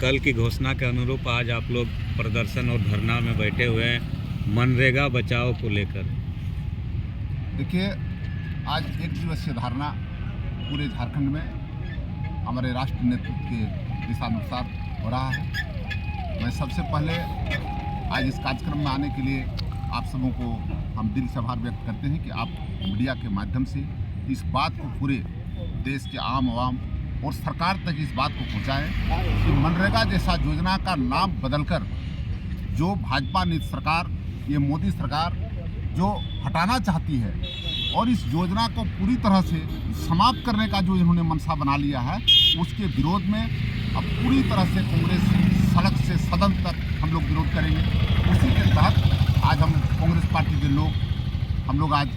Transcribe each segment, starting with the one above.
कल की घोषणा के अनुरूप आज आप लोग प्रदर्शन और धरना में बैठे हुए हैं मनरेगा बचाओ को लेकर। देखिए, आज एक दिवसीय धरना पूरे झारखंड में हमारे राष्ट्रीय नेतृत्व के दिशानुसार हो रहा है। मैं सबसे पहले आज इस कार्यक्रम में आने के लिए आप सबों को हम दिल से आभार व्यक्त करते हैं कि आप मीडिया के माध्यम से इस बात को पूरे देश के आम आवाम और सरकार तक इस बात को पहुंचाएं कि मनरेगा जैसा योजना का नाम बदलकर जो भाजपा नीति सरकार, ये मोदी सरकार जो हटाना चाहती है और इस योजना को पूरी तरह से समाप्त करने का जो इन्होंने मनसा बना लिया है, उसके विरोध में अब पूरी तरह से कांग्रेस सड़क से सदन तक हम लोग विरोध करेंगे। उसी के तहत आज हम कांग्रेस पार्टी के लोग हम लोग आज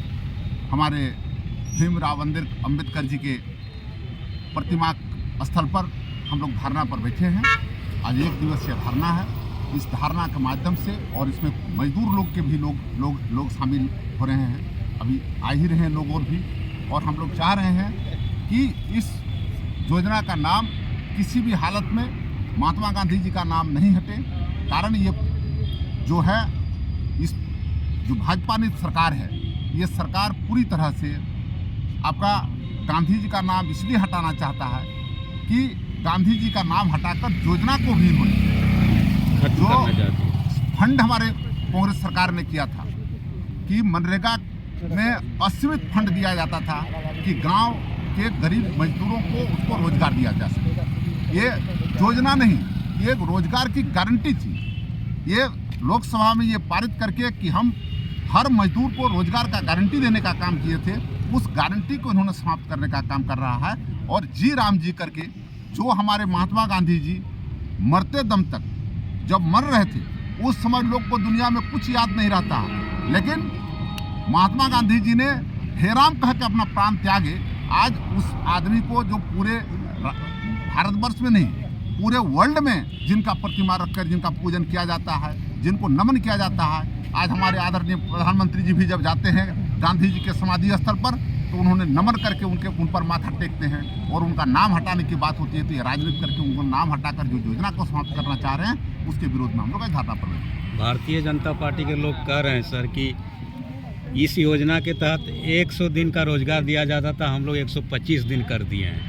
हमारे भीमराव अंबेडकर जी के प्रतिमा स्थल पर हम लोग धरना पर बैठे हैं। आज एक दिवसीय धरना है। इस धरना के माध्यम से और इसमें मजदूर लोग के भी लोग शामिल हो रहे हैं, अभी आ ही रहे हैं लोग और भी। और हम लोग चाह रहे हैं कि इस योजना का नाम किसी भी हालत में महात्मा गांधी जी का नाम नहीं हटे। कारण ये जो है, इस जो भाजपा नीति सरकार है, ये सरकार पूरी तरह से आपका गांधी जी का नाम इसलिए हटाना चाहता है कि गांधी जी का नाम हटाकर योजना को भी जो फंड हमारे कांग्रेस सरकार ने किया था कि मनरेगा में असीमित फंड दिया जाता था कि गांव के गरीब मजदूरों को उसको रोजगार दिया जा सके। ये योजना नहीं, ये रोजगार की गारंटी थी। ये लोकसभा में ये पारित करके कि हम हर मजदूर को रोजगार का गारंटी देने का काम किए थे, उस गारंटी को इन्होंने समाप्त करने का काम कर रहा है। और जी राम जी करके जो हमारे महात्मा गांधी जी मरते दम तक जब मर रहे थे, उस समय लोग को दुनिया में कुछ याद नहीं रहता, लेकिन महात्मा गांधी जी ने हे राम कह के अपना प्राण त्यागे। आज उस आदमी को जो पूरे भारतवर्ष में नहीं, पूरे वर्ल्ड में जिनका प्रतिमा रखकर जिनका पूजन किया जाता है, जिनको नमन किया जाता है। आज हमारे आदरणीय प्रधानमंत्री जी भी जब जाते हैं गांधी जी के समाधि स्थल पर, तो उन्होंने नमन करके उन पर माथा टेकते हैं। और उनका नाम हटाने की बात होती है तो ये राजनीति करके उनको नाम हटाकर जो योजना को समाप्त करना चाह रहे हैं, उसके विरोध में हम लोग धरना पर बैठे। भारतीय जनता पार्टी के लोग कह रहे हैं सर कि इस योजना के तहत 100 दिन का रोजगार दिया जाता था, हम लोग 125 दिन कर दिए हैं।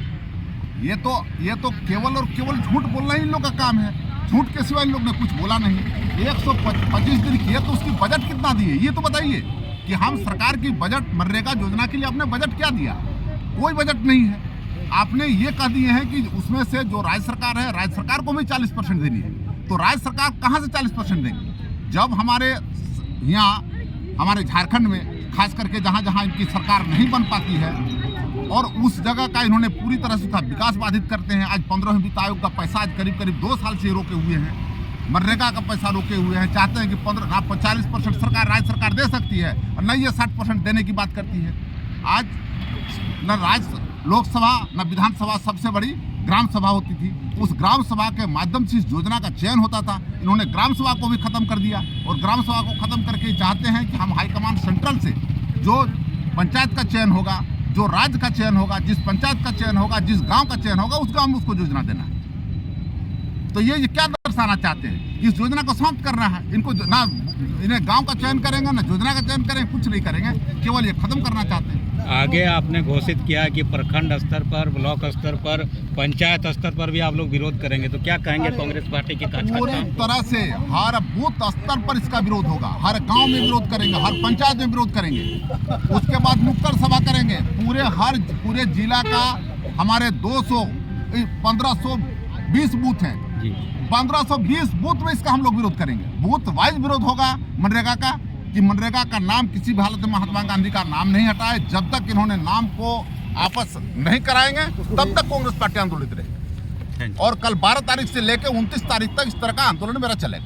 ये तो केवल और केवल झूठ बोलना ही इन लोग का काम है। झूठ के सिवा इन लोग ने कुछ बोला नहीं। 125 दिन किए तो उसकी बजट कितना दिए ये तो बताइए कि हम सरकार की बजट मनरेगा योजना के लिए आपने बजट क्या दिया? कोई बजट नहीं है। आपने ये कह दिए हैं कि उसमें से जो राज्य सरकार है, राज्य सरकार को भी 40% देनी है। तो राज्य सरकार कहाँ से 40% देंगे? जब हमारे यहाँ हमारे झारखंड में खास करके जहाँ जहाँ इनकी सरकार नहीं बन पाती है और उस जगह का इन्होंने पूरी तरह से विकास बाधित करते हैं। आज 15वें वित्त आयोग का पैसा आज करीब 2 साल से रोके हुए हैं। मनरेगा का पैसा रोके हुए हैं। चाहते हैं कि 40% सरकार राज्य सरकार दे सकती है और नहीं ये 60% देने की बात करती है। आज न राज्य लोकसभा न विधानसभा, सबसे बड़ी ग्राम सभा होती थी। उस ग्राम सभा के माध्यम से इस योजना का चयन होता था। इन्होंने ग्राम सभा को भी खत्म कर दिया और ग्राम सभा को खत्म करके चाहते हैं कि हम हाईकमान सेंट्रल से जो पंचायत का चयन होगा, जो राज्य का चयन होगा, जिस पंचायत का चयन होगा, जिस गांव का चयन होगा, उस गांव में उसको योजना देना है। तो ये क्या दर्शाना चाहते हैं? इस योजना को समाप्त करना है। इनको ना इन्हें गांव का चयन करेंगे ना योजना का चयन करेंगे, कुछ नहीं करेंगे, केवल ये खत्म करना चाहते हैं। आगे आपने घोषित किया कि प्रखंड स्तर पर, ब्लॉक स्तर पर, पंचायत स्तर पर भी आप लोग विरोध करेंगे, तो क्या कहेंगे कांग्रेस पार्टी की? पूरी तरह से हर बूथ स्तर पर इसका विरोध होगा। हर गांव में विरोध करेंगे, हर पंचायत में विरोध करेंगे। उसके बाद नुक्कड़ सभा करेंगे। पूरे जिला का हमारे 1520 बूथ हैं। 1520 बूथ में इसका हम लोग विरोध करेंगे। बूथ वाइज विरोध होगा मनरेगा का, कि मनरेगा का नाम किसी भी हालत में महात्मा गांधी का नाम नहीं हटाए। जब तक इन्होंने नाम को आपस नहीं कराएंगे तब तक कांग्रेस पार्टी आंदोलित रहेगी। और कल 12 तारीख से लेकर 29 तारीख तक इस तरह का आंदोलन मेरा चलेगा।